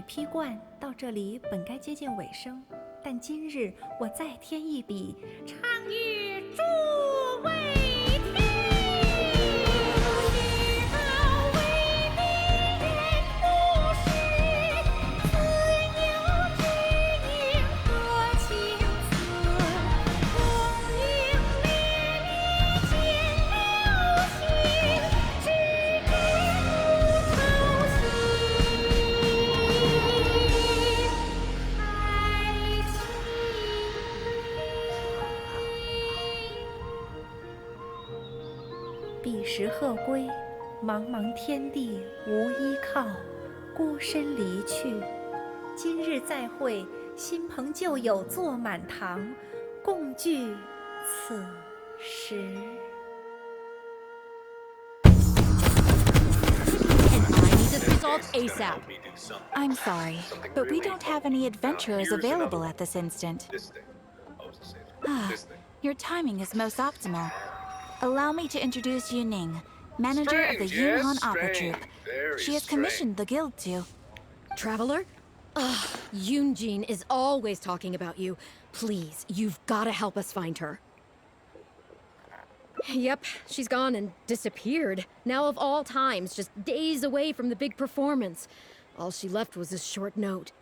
批冠到这里本该接近尾声，但今日我再添一笔，唱与诸位听。知道为民人不是，自有知音多情思，功名烈烈见了心，只知不操心。爱情。彼时鹤归，茫茫天地无依靠，孤身离去。今日再会，新朋旧友坐满堂，共聚此时。Results ASAP. I'm sorry, but we don't have any adventurers available at this instant. Your timing is most optimal. Allow me to introduce Yuning, manager of the Yunhan Opera Troupe. She has commissioned the guild to... Traveler? Ugh, Yoonjin is always talking about you. Please, you've gotta help us find her. Yep, she's gone and disappeared. Now of all times, just days away from the big performance. All she left was a short note.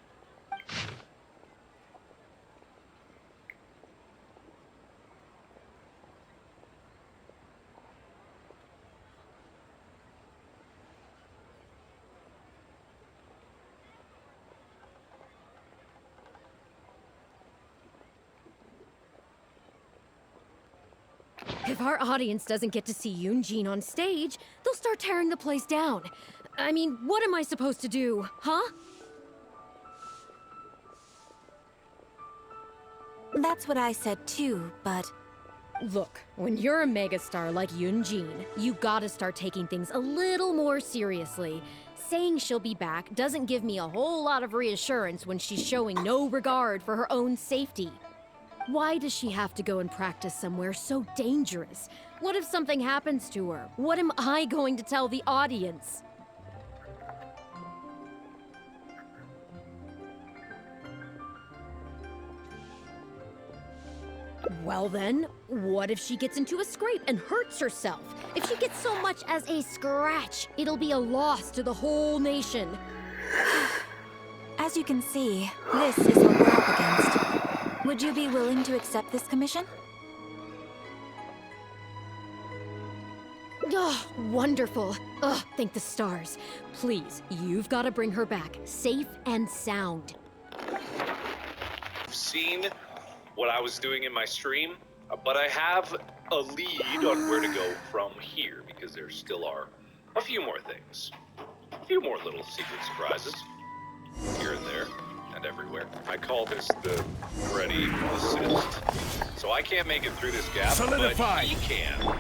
If our audience doesn't get to see Yoonjin on stage, they'll start tearing the place down. I mean, what am I supposed to do, huh? That's what I said too, but... Look, when you're a megastar like Yoonjin, you gotta start taking things a little more seriously. Saying she'll be back doesn't give me a whole lot of reassurance when she's showing no regard for her own safety. Why does she have to go and practice somewhere so dangerous? What if something happens to her? What am I going to tell the audience? Well then, what if she gets into a scrape and hurts herself? If she gets so much as a scratch, it'll be a loss to the whole nation. As you can see, this is what we're up against. Would you be willing to accept this commission? Oh, wonderful. Ugh, thank the stars. Please, you've got to bring her back, safe and sound. I've seen what I was doing in my stream, but I have a lead on where to go from here, because there still are a few more things. A few more little secret surprises. Here and there. And everywhere. I call this the Freddy assist. So I can't make it through this gap, but he can.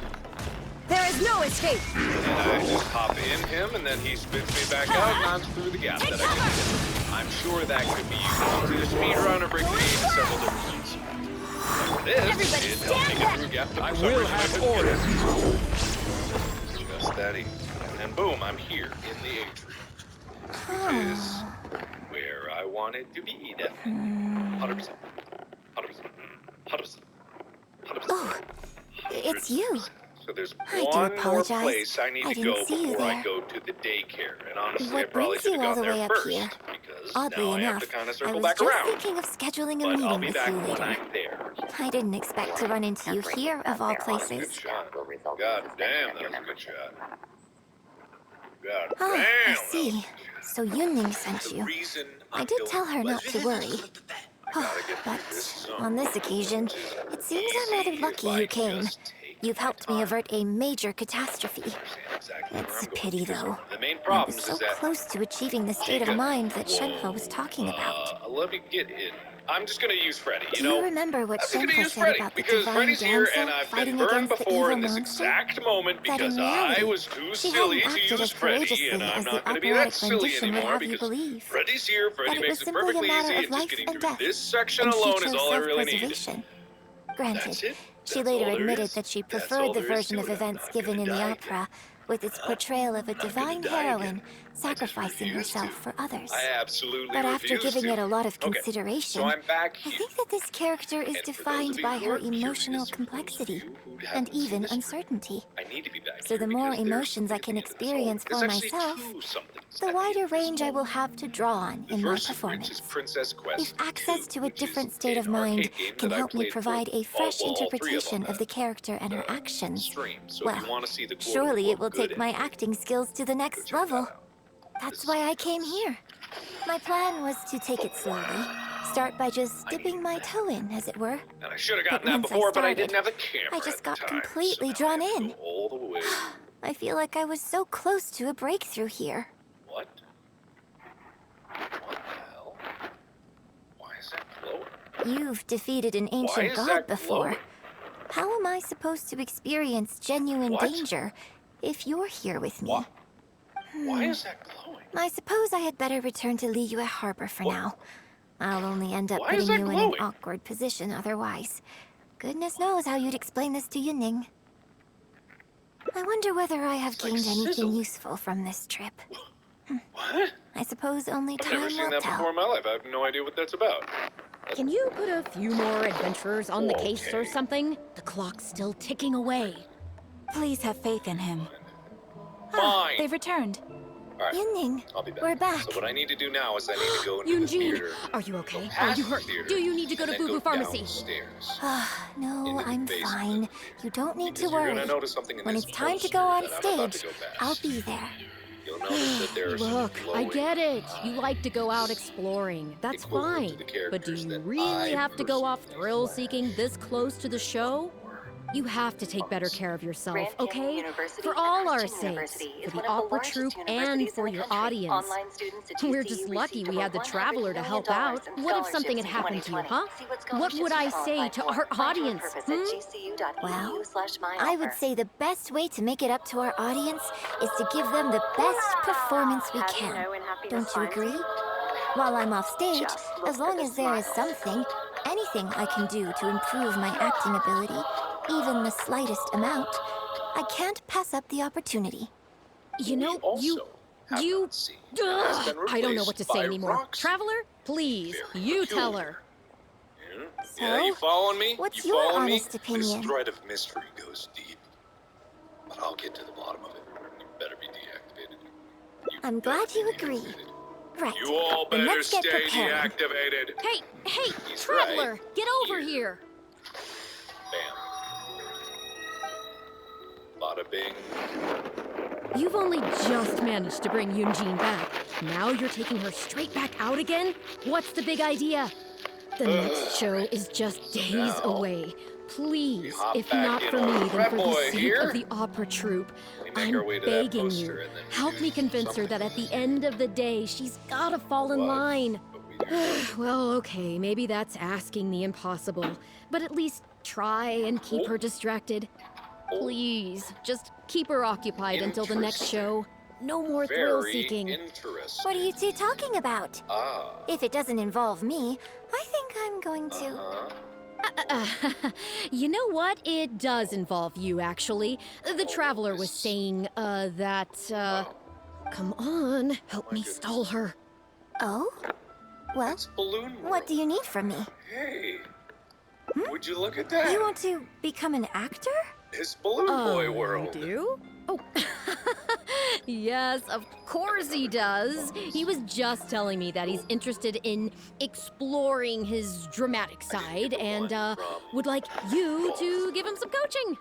There is no escape! And I just hop in him, and then he spits me back out, and I'm through the gap that I can get. I'm sure that could be used as a speedrun or bring me to several different things. But this is help me get through a gap that I will have orders. Just that easy. And boom, I'm here in the atrium. Which is where I wanted to be, definitely. 100%. 100%. 100%. 100%. Oh, it's you. So there's I do one more apologize. place I need I to didn't go see you before I there. go to the daycare. And honestly, I What probably brings should you have all the gone way there up first. here? Because Oddly now I have enough, to kind of I circle was back just around. thinking of scheduling a But I'll meeting be with back you when later. I'm there. I didn't expect to run into you here, of all Good places. shot. God damn, that was a good shot. God Oh, damn. I see. So Yuning sent you. I did tell her not to worry. Oh, but on this occasion, it seems I'm rather lucky you came. You've helped me avert a major catastrophe. It's a pity, though. The main I problem was so is that close to achieving the state of mind that Shenhe was talking about. let me get in. I'm just gonna use Freddy, Do you remember what I'm just gonna Shenhe use said Freddy about the because divine Freddy's here damsel and I've been fighting burned against the before evil in this monster? exact moment That in because reality, I was too she silly hadn't to acted use as Freddy, courageously and I'm as the not gonna be that operatic silly rendition would anymore have you because believe. Freddy's here, Freddy That it makes was it simply a perfectly matter easy, of and just life getting and through death, this section and she alone chose is all I really need. self-preservation. That's Granted, it? she That's later all there admitted is? that she That's all preferred the there is version to of it. I'm events not given gonna in the die opera, with its portrayal of a divine heroine sacrificing herself for others. I absolutely But after refuse giving to. it a lot of Okay, consideration, so I'm back I here. think that this character is And for those defined of you by who her are curious, emotional for those of complexity you who and haven't seen even the stream, uncertainty. I need to be back So here the more because there's emotions I something can at the end of this experience hall. for There's actually myself, two somethings the at the end wider of this range I hall. will have to draw on The in my first of which is performance. Princess Quest If access 2, to a which different is state of an mind arcade game can that I help me played for provide a fresh all three of them interpretation of the character and her uh, actions, stream. So well, if you want to see the surely it will quote-unquote take good my ending, acting skills to the go next check that level. out. That's This why I is came nuts. here. My plan was to take it slowly. Start by just I dipping need my that. toe in, as it were. And I should have But gotten that once I before, but I started, didn't have the camera I just at the got time, completely so now I drawn have to in. go all the way. I feel like I was so close to a breakthrough here. What? What the hell? Why is that glowing? You've defeated an Why ancient is god that before. glowing? How am I supposed to experience genuine What? danger if you're here with me? What? Why is that glowing? I suppose I had better return to Liyue Harbor for What? now. I'll only end up Why is putting that you in an glowing? awkward position otherwise. Goodness knows how you'd explain this to Yunning. I wonder whether I have It's like gained anything sizzling. useful from this trip. What? I suppose only I've time never seen will that tell. before in my life. I have no idea what that's about. Can you put a few more adventurers on the case or Okay. something? The clock's still ticking away. Please have faith in him. Fine. They've returned. All right. Yunning, I'll be back. we're back. So what I need to do now is I need to go into the Eugene, theater. are you okay? go Are past you the hurt? theater, Do you need to go and to then Boo Boo Pharmacy? Downstairs. No, into the I'm basement fine. of the theater. You don't need Because to worry. You're gonna notice something in When this it's time to poster go on that I'm about stage, to go past. I'll be there. You'll notice that there are some Look, I glowing get it. You eyes. like to go out exploring. That's Equivalent to fine. the But do characters you that really I have to go off personally thrill-seeking this close to the show? You have to take better care of yourself, Grand Canyon okay? University, For a all our Christian sakes, university, is for one the of the opera largest troupe and universities for in the your country. audience. Online students at We're GCU just lucky received we had the over $100 traveler to help million out. in What if something had scholarships happened to you, in huh? 2020. See what What would I scholarships say are to like our more. Find your audience? purpose at gcu.edu/myoffer. I would say the best way to make it up to our audience is to give them the best performance we can. Don't you agree? While I'm off stage, as long as there is something, anything I can do to improve my acting ability, even the slightest amount, I can't pass up the opportunity. You know, you... have You... not seen has been Ugh, I don't know what to replaced say by anymore. Roxy. Traveler, please, Very you tell peculiar. her. Yeah, you following me? what's you your following honest me? opinion? This thread of mystery goes deep. But I'll get to the bottom of it. You better be deactivated. I'm better glad you be agree. deactivated. Right. You all Then better let's get stay prepared. deactivated. Hey, He's Traveler, right. get over here. Bam. Bada bing. You've only just managed to bring Yunjin back. Now you're taking her straight back out again? What's the big idea? The next show is just days now, away. Please, hop if back not in for our me, then frat for the boy sake here. of the opera troupe, We make I'm our way to that begging poster you. and then Help me convince her that at the end of the day, she's gotta fall in What? line. But we Well, okay, maybe that's asking the impossible. But at least try and keep her distracted. Please, just keep her occupied until the next show. No more very thrill-seeking. interesting. What are you two talking about? Ah. If it doesn't involve me, I think I'm going to... You know what? It does involve you, actually. The Traveler was saying, Come on, help me stall her. Oh? Well, It's Balloon World. what do you need from me? Hey. Would you look at that? You want to become an actor? It's Balloon Boy World. You do? Oh. Yes, of course he does. He was just telling me that he's interested in exploring his dramatic side and, would like you to give him some coaching.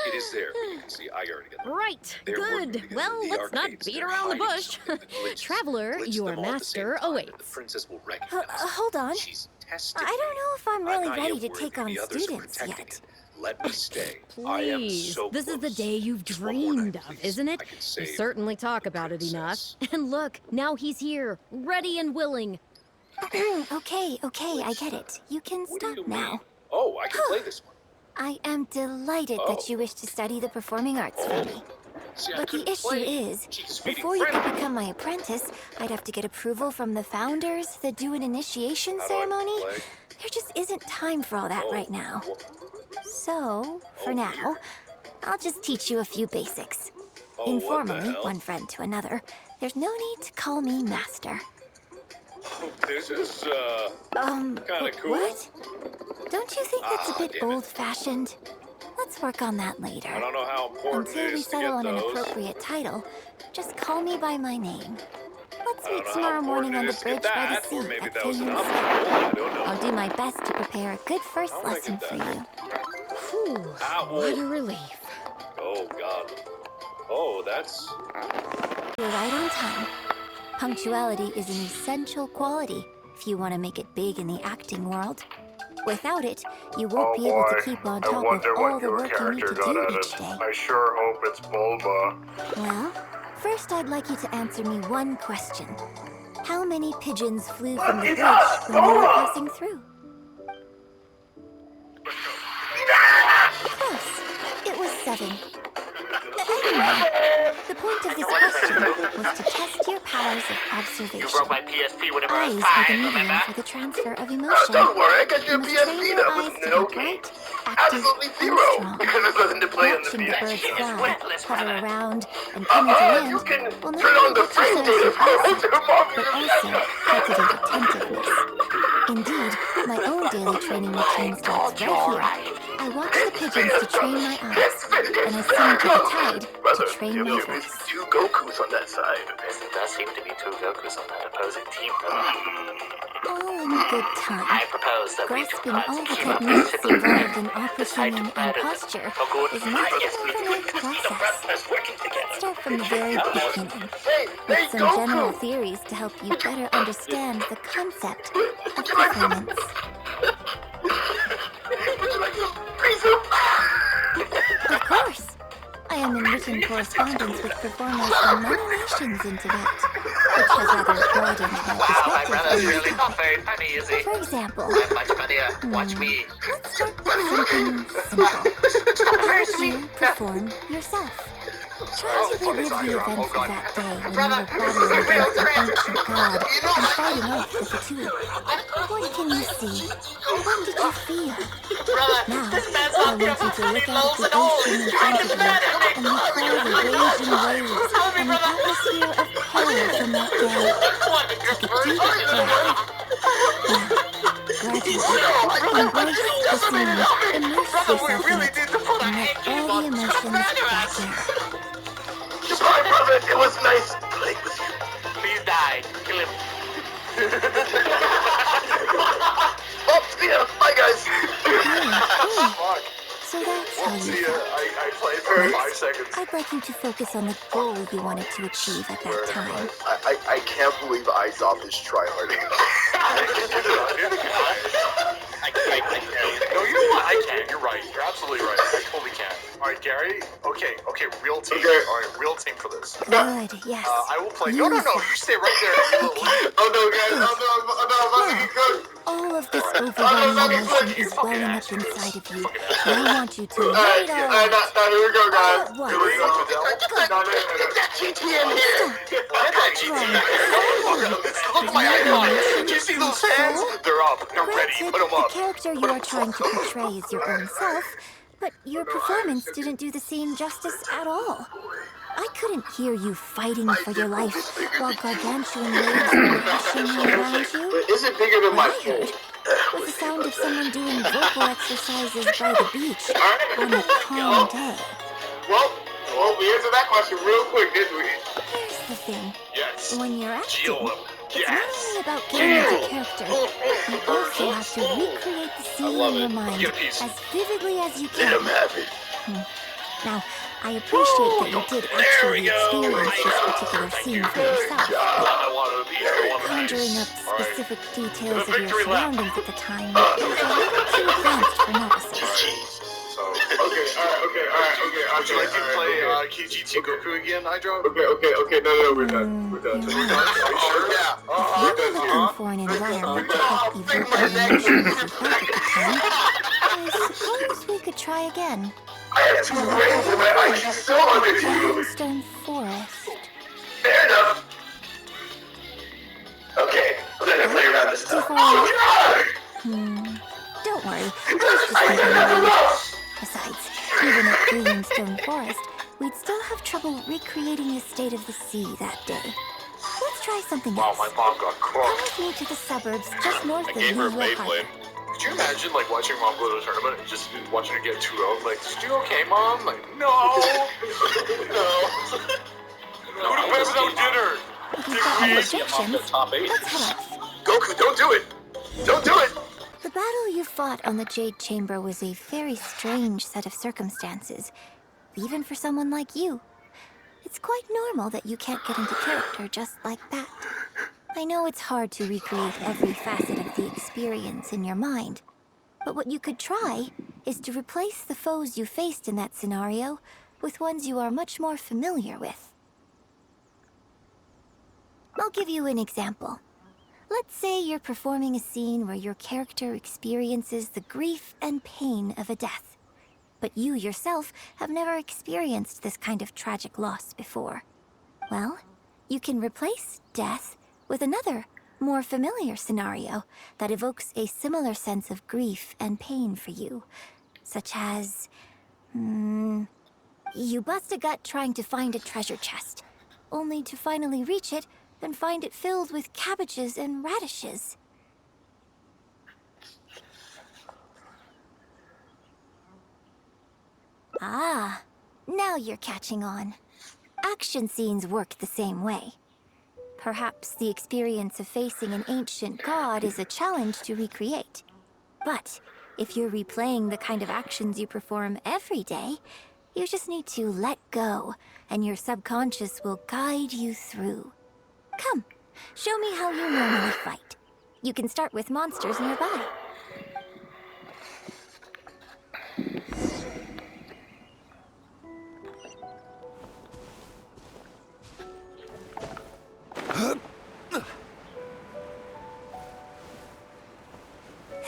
It is there, but you can see I already got the Right, They're working good. together Well, in the let's not arcades. beat They're around the hiding bush. something that glitches- Traveler, glitches your them all at the master same time, awaits. and the princess will recognize Hold on. She's testing I don't know if I'm me. really not ready yet to worthy. take on The others are students protecting yet. it. Let me stay. I am Please, so this is the close. day you've Just one more dreamed night, of, please. isn't it? I can You save certainly talk the about it enough. princess. And look, now he's here, ready and willing. Okay, I get it. You can What do stop you now. mean? Oh, I can play this one. I am delighted Oh. that you wish to study the performing arts from me. See, I But the couldn't issue play. is, She's feeding before you could Freddy. become my apprentice, I'd have to get approval from the founders, then do an initiation How do I ceremony. play? There just isn't time for all that Oh, right now. wha- So, for Oh, now, weird. I'll just teach you a few basics. Oh, what the Informally, hell? one friend to another. There's no need to call me master. This is, Kinda cool. What? Don't you think that's a bit damn it. old-fashioned? Let's work on that later. I don't know how important Until it we is to settle get on an those. appropriate title, just call me by my name. Let's I meet don't know how tomorrow morning important on it the is to bridge get by the that, or sea maybe at that was an Feyun's obstacle. Lake. I don't know. I'll do my best to prepare a good first How would I lesson get for that? you. Whew, what a relief. Oh, God. Oh, that's... You're right on time. Punctuality is an essential quality if you want to make it big in the acting world. Without it, you won't be able to keep on top of all the work you need to do each day. I sure hope it's Bulba. Well, first I'd like you to answer me one question. How many pigeons flew from the bridge when you were passing through? Close. It was 7. Anyway, the point of this question was to test your powers of observation. You broke my PSP whenever I was Eyes are 5, the medium remember? for the transfer of emotion. Don't worry, I got You your must train PSP your that eyes was to no be game. bright, active, Absolutely and zero, strong. because there's nothing to play on the Watching the PSP. birds It's fly, worthless, hover brother. around, and come into land You can will not turn on only the frame exercise data your for eyesight, your mom but your also cultivate attentiveness. Indeed, my own daily training routine starts right here. I watch the pigeons to train my eyes, and I sing to the tide to train my voice. 2 Gokus on that side. There does seem to be 2 Gokus on that opposing team, brother. All in good time. I propose that we Grasping do all the team up techniques and involved in opera decide singing to and battle posture for good. is not an Yes, we overnight do. process. Working together. Let's start from the very beginning, Hey, with some Goku! general theories to help you better understand the concept of performance. Would you like some free soup? Of course, I am in written correspondence with performers from many nations in Tibet, which has rather broadened my Wow, my perspective brother's on this really topic. not very funny, is he? For example, I'm much funnier. Watch me. let's start with something simple. How would you perform yourself? Try to relive the events of that day when you were battling against an ancient god and fighting off the Fatui. What can you see? What did you feel? Now, I want you to look out at the ocean in front of you and recall the raging waves and the atmosphere of power from that day. Take a deep breath. Now, gradually, embrace the scene, immerse yourself in it, and let all the emotions back in. Bye, brother. It was nice playing with you. Please die. Kill him. Oh, see ya. Bye, guys. Fuck. So that's how you See ya. felt. I played for 5 Next, seconds. I'd like you to focus on the goal you wanted to achieve at that time. I can't believe I saw this tryharding. I can't. No, you know what? I can. You're right. You're absolutely right. I totally can. All right, Gary. Okay. Real team. Okay. All right, real team for this. Good, yes. I will play. You No. You stay right there. You little... Oh no, guys. All of this overwhelming emotion is welling up inside of you, and I want you to let it all out. Here we go, guys. All at Here we once. go. Get that GT in here. Get that GT in here. Look at my icon. Do you see those hands? They're up. They're ready. Granted, Put them the up. character you are trying to portray is your own self, but your performance didn't do the scene justice at all. I couldn't hear you fighting for your life while gargantuan waves were crashing all around you. Is it bigger than What my I heard was the sound of someone doing vocal exercises by the beach on a calm day. Well, we answered that question real quick, didn't we? Here's the thing. Yes. When you're acting, Kill him. it's not only about getting into character, you also have to recreate the scene in your mind Get a piece. as vividly as you Let him can. have it. Now, I appreciate that you did actually experience this particular scene for yourself, but conjuring up specific details of your surroundings at the time is a little too advanced for novices. Okay. Would you like to play KGT Goku again, Hydro? Okay. No, we're done. We're done. Are you sure? Yeah. If you were looking for an environment to help evoke the emotions you felt at the time, I suppose we could try again. I have 2 brains in my eyes. She's so under you. Stone Forest. Fair enough. Okay, let her play around this Too time. far Oh, away? Don't worry, I was just thinking aloud. Besides, even at Greenstone Forest, we'd still have trouble recreating the state of the sea that day. Let's try something Wow, else. my mom got Come cooked. with me to the suburbs just north I of gave her a Mihoyo Harbor. Beyblade. Could you imagine, like, watching mom go to a tournament and just watching her get 2-0? Like, is you okay, mom? Like, no! No. Go to bed without dinner! If you've got no Let's get him off objections, the top 8. let's head off. Goku, don't do it! Don't do it! The battle you fought on the Jade Chamber was a very strange set of circumstances, even for someone like you. It's quite normal that you can't get into character just like that. I know it's hard to recreate every facet of the experience in your mind, but what you could try is to replace the foes you faced in that scenario with ones you are much more familiar with. I'll give you an example. Let's say you're performing a scene where your character experiences the grief and pain of a death, but you yourself have never experienced this kind of tragic loss before. Well, you can replace death with another, more familiar scenario that evokes a similar sense of grief and pain for you, such as... you bust a gut trying to find a treasure chest, only to finally reach it and find it filled with cabbages and radishes. Ah, now you're catching on. Action scenes work the same way. Perhaps the experience of facing an ancient god is a challenge to recreate. But if you're replaying the kind of actions you perform every day, you just need to let go, and your subconscious will guide you through. Come, show me how you normally fight. You can start with monsters nearby.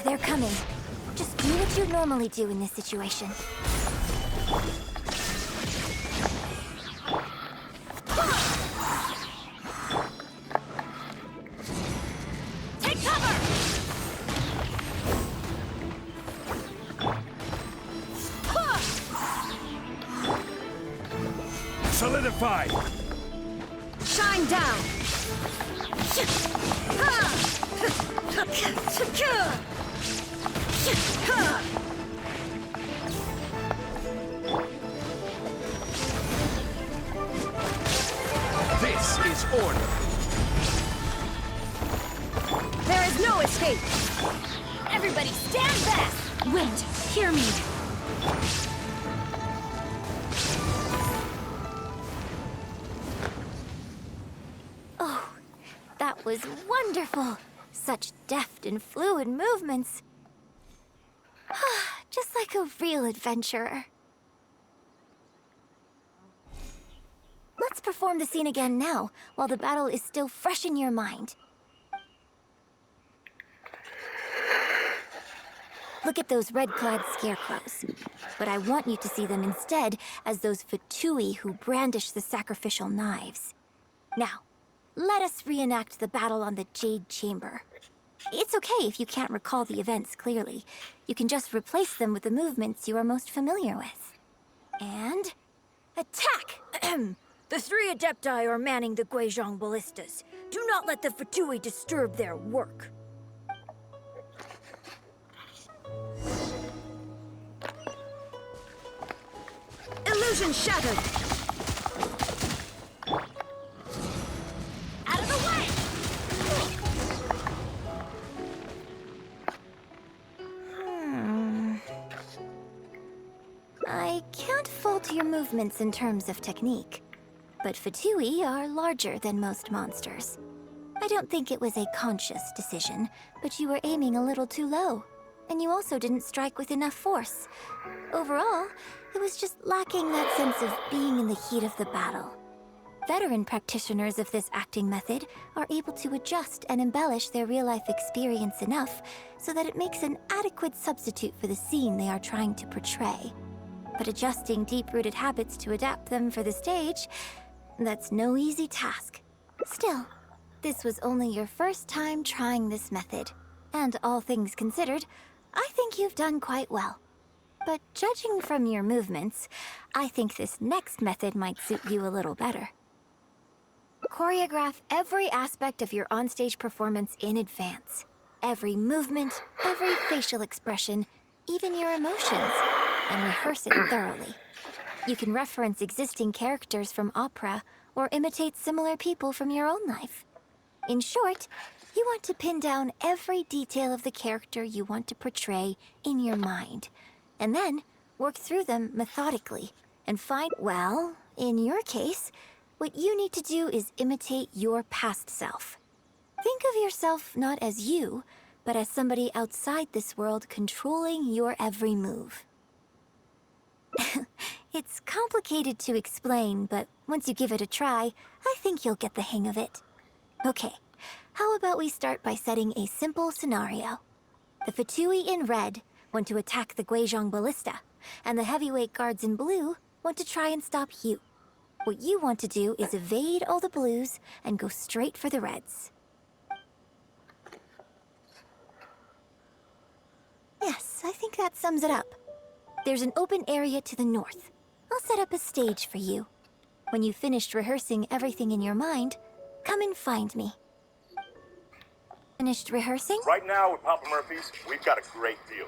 They're coming. Just do what you normally do in this situation. Take cover! Solidify! Shine down! This is order. There is no escape! Everybody stand back! Wind, hear me! Oh, that was wonderful! Such deft and fluid movements. Just like a real adventurer. Let's perform the scene again now, while the battle is still fresh in your mind. Look at those red-clad scarecrows. But I want you to see them instead as those Fatui who brandish the sacrificial knives. Now, let us reenact the battle on the Jade Chamber. It's okay if you can't recall the events clearly. You can just replace them with the movements you are most familiar with. And... attack! The 3 Adepti are manning the Guizhong ballistas. Do not let the Fatui disturb their work. Illusion shattered! Out of the way! I can't fault your movements in terms of technique, but Fatui are larger than most monsters. I don't think it was a conscious decision, but you were aiming a little too low, and you also didn't strike with enough force. Overall, it was just lacking that sense of being in the heat of the battle. Veteran practitioners of this acting method are able to adjust and embellish their real-life experience enough so that it makes an adequate substitute for the scene they are trying to portray. But adjusting deep-rooted habits to adapt them for the stage, that's no easy task. Still, this was only your first time trying this method, and all things considered, I think you've done quite well. but judging from your movements, I think this next method might suit you a little better. Choreograph every aspect of your onstage performance in advance. Every movement, every facial expression, even your emotions, and rehearse it thoroughly. You can reference existing characters from opera or imitate similar people from your own life. In short, you want to pin down every detail of the character you want to portray in your mind, and then work through them methodically and find, well, in your case, what you need to do is imitate your past self. Think of yourself not as you, but as somebody outside this world controlling your every move. It's complicated to explain, but once you give it a try, I think you'll get the hang of it. Okay, how about we start by setting a simple scenario? The Fatui in red want to attack the Guizhong Ballista, and the heavyweight guards in blue want to try and stop you. What you want to do is evade all the blues and go straight for the reds. Yes, I think that sums it up. There's an open area to the north. I'll set up a stage for you. When you've finished rehearsing everything in your mind, come and find me. Finished rehearsing? Right now with Papa Murphy's, we've got a great deal.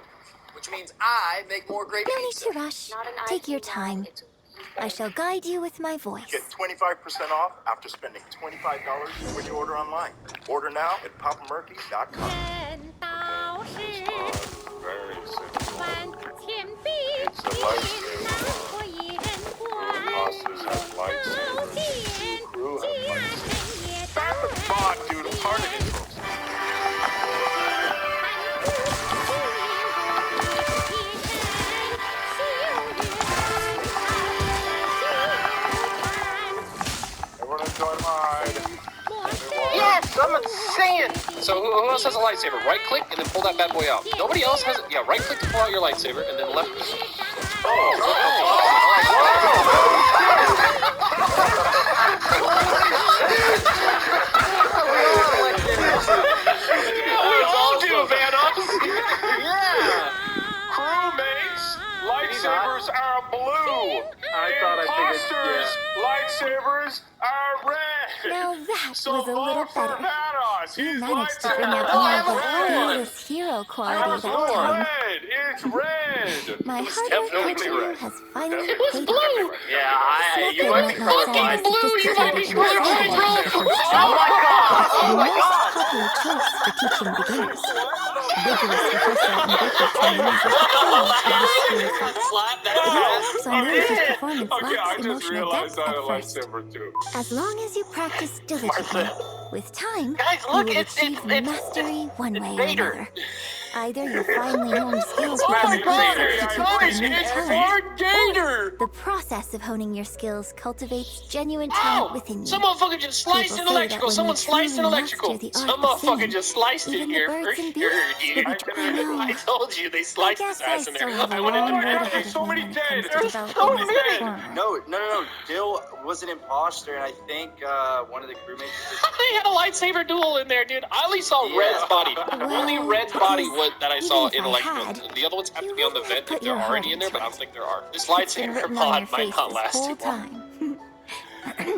Which means I make more great No need pizza. to rush. Take your time. I shall guide you with my voice. Get 25% off after spending $25 when you order online. Order now at papamurphy.com. Very simple. It's a lightsaber. Imposters have lightsabers. Crew have lightsabers. Back with the mod, dude. I'm hard at intros. Everyone enjoy mine. Yes, I'm insane. So who else has a lightsaber? Right click and then pull that bad boy out. Nobody else has it. Yeah, right click to pull out your lightsaber and then left. We all do, Vanox. Yeah. Crewmates, lightsabers are blue. Imposters, lightsabers are red. Now that So was a little vote for better. Vanoss. You His managed to bring out lightsaber more of is the red. fearless hero quality It's that time. red. It's red. My hard definitely work coaching red. has finally It was paid blue. off. Yeah, you might be fucking blue. You might be screwed. Oh my god. The most popular choice for teaching beginners. Rigorous rehearsal and vocal training is a core of the school's focus. So I know his performance Okay, I lacks just emotional realized depth I had a at first. lightsaber too. As long as you practice diligently, with time, Guys, you look, will it's achieve mastery one way or Vader. another. Either your finely honed skills Oh become my a God, basic to guys, teach with it's talent. Gator. The process of honing your skills cultivates genuine talent Ow! within you. Some motherfucker just sliced People an say electrical. that when Someone you sliced an truly electrical. master the art Some of motherfucker singing, just sliced it even the here birds for and sure, beasts dude. will be- I know. I told you they I sliced guess his I ass in still there. have a I long didn't know road there's ahead so of me many when it dead. comes to There's developing so this many. performer. No. Dill was an imposter, and I think one of the crewmates. They had a lightsaber duel in there, dude. I only saw Yeah. Red's body. Well, Only Red's body because was that I even saw if in I electrical. had, The other ones have you to be on the wouldn't have vent put if they're your heart already in there, into but I don't it. think there are. This It's been lightsaber written on pod your might face not this last whole too long. time.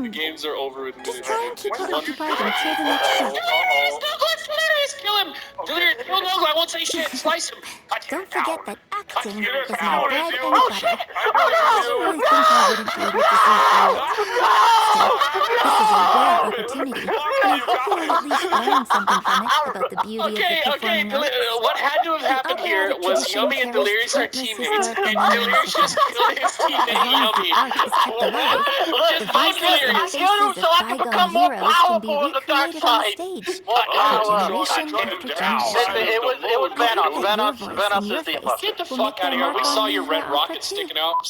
The games are over in Just minutes. try and keep One- it occupied and kill the next shot. Delirious Douglas! Delirious! Kill him! Delirious, kill Douglas! I won't say shit! Slice him! Cut Don't him forget down. that acting You're is as my coward bread as and you- Oh butter. shit! I really think I wouldn't be able to see through it. Still, this is a rare opportunity, and I hope you will at least learn something from it about the beauty Okay, of the performing arts. what had to have happened here operatic was tradition Yummy and carries Delirious are countless teammates, historical and meanings Delirious with just it. killed his As teammate long as the Yummy. art is kept alive, Just the vote voices and Delirious! faces of bygone heroes can be recreated on the stage. Generation after generation. It was I hope that your voice Vanox and your is the face imposter. Get the will fuck make out of their here. We mark saw on your the red opera rocket too. sticking out.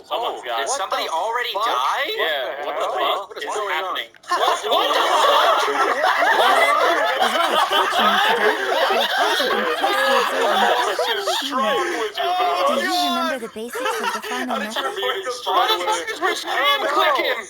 Someone's got Did somebody already die? Yeah, what the fuck? What is happening? As well as coaching you today, we've also been closely observing What's strong with you, Vanoss? Do you remember the basics of the final method? Motherfuckers were spam clicking!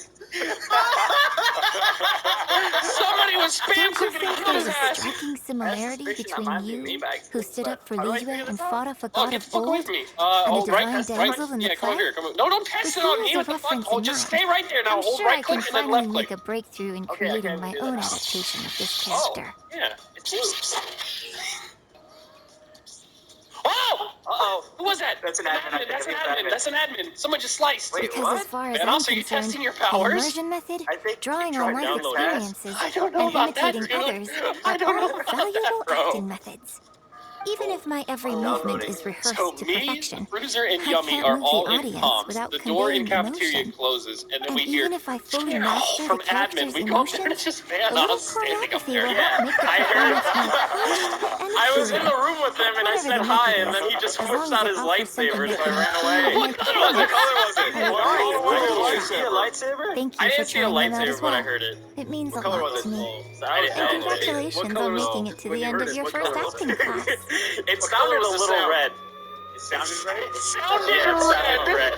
Somebody was spam Don't you clicking think and there's his a ass! striking similarity between you, who stood up for How do I Liyue figure and this out? fought off a Oh, god get of the fuck away old, from me. and a Oh, right, divine that's right. damsel in the Yeah, come over play? here. Come over. No, don't test With it on you me. as a What the fuck? reference Oh, in just mind, stay right there now. I'm Hold sure I right can click and then finally left click. make a breakthrough in Okay, I creating can my do own that. adaptation of this Oh, character. yeah. It's blue. Oh! Uh-oh. Who was that? That's an admin, I think. That's an It's admin. admin. That's an admin. Someone just sliced. Wait, Because what? as far as And I'm also, you're concerned, testing your the powers? immersion method, I think drawing you on tried life downloading it. experiences, I don't know and about that, imitating dude. others I are don't know all about valuable that, bro. acting methods. Even if my every movement is rehearsed So to me, perfection, Bruiser, and I Yummy can't are move all the in audience comms. without The door in conveying cafeteria emotion. closes, and then And we hear even if I fully master from the admin. character's We go up there and emotions, it's just a Van little Oz standing up choreography there. will help make the I performance heard. more polished and I was in appealing. the room with him and I Whatever said the hi, method and then is, he just as whips long out as his it offers something lightsaber, that so I can ran improve away. my What color was it? What color was it? I will What always color give it a was shot. it? See a lightsaber? Thank I you for didn't see a trying them out lightsaber as when I well. heard it. It means a What color lot was to it? me. I And didn't. congratulations on making it to the end of your first acting class. It sounded a little red. It sounded right? It sounded red.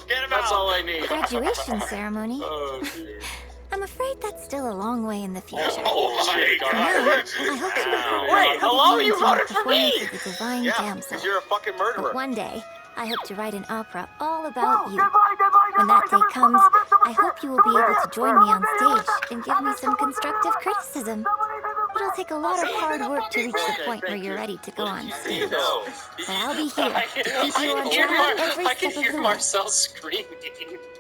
Get him That's out. all I need. Graduation ceremony. Oh, shit. I'm afraid that's still a long way in the future. Oh my For now, god. I hope to be Wait, hello? You into my voted for me? performance of the divine Yeah, damsel. because you're a fucking murderer. But one day, I hope to write an opera all about you. When that day comes, I hope you will be able to join me on stage and give me some constructive criticism. It'll take a lot of hard work to reach the point where you're ready to go on stage. No. But I'll be here to keep you on track every I can step of hear the way. Marcel screaming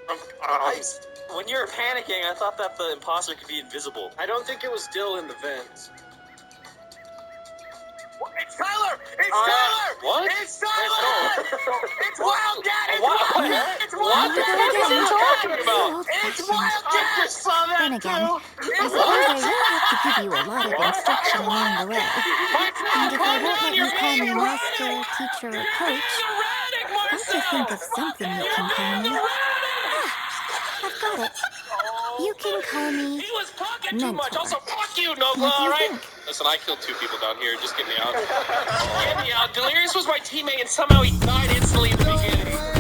from comms. When you were panicking, I thought that the imposter could be invisible. I don't think it was still in the vents. It's Tyler! It's Tyler! What? It's Tyler! It's Wildcat! It's What? Wildcat! It's What the Wildcat! fuck is he talking about? It's Wildcat! I just saw that Then again, too! I suppose I will have to give you a lot of instruction along the way. And if I won't let you call me master, teacher, or coach, don't you think of something you can call me? I've got it. You can call me He was talking too mentor. much. Also, fuck you, Nogla, What do you alright? think? Listen, I killed 2 people down here. Just get me out. Get me out. Delirious was my teammate, and somehow he died instantly in the beginning.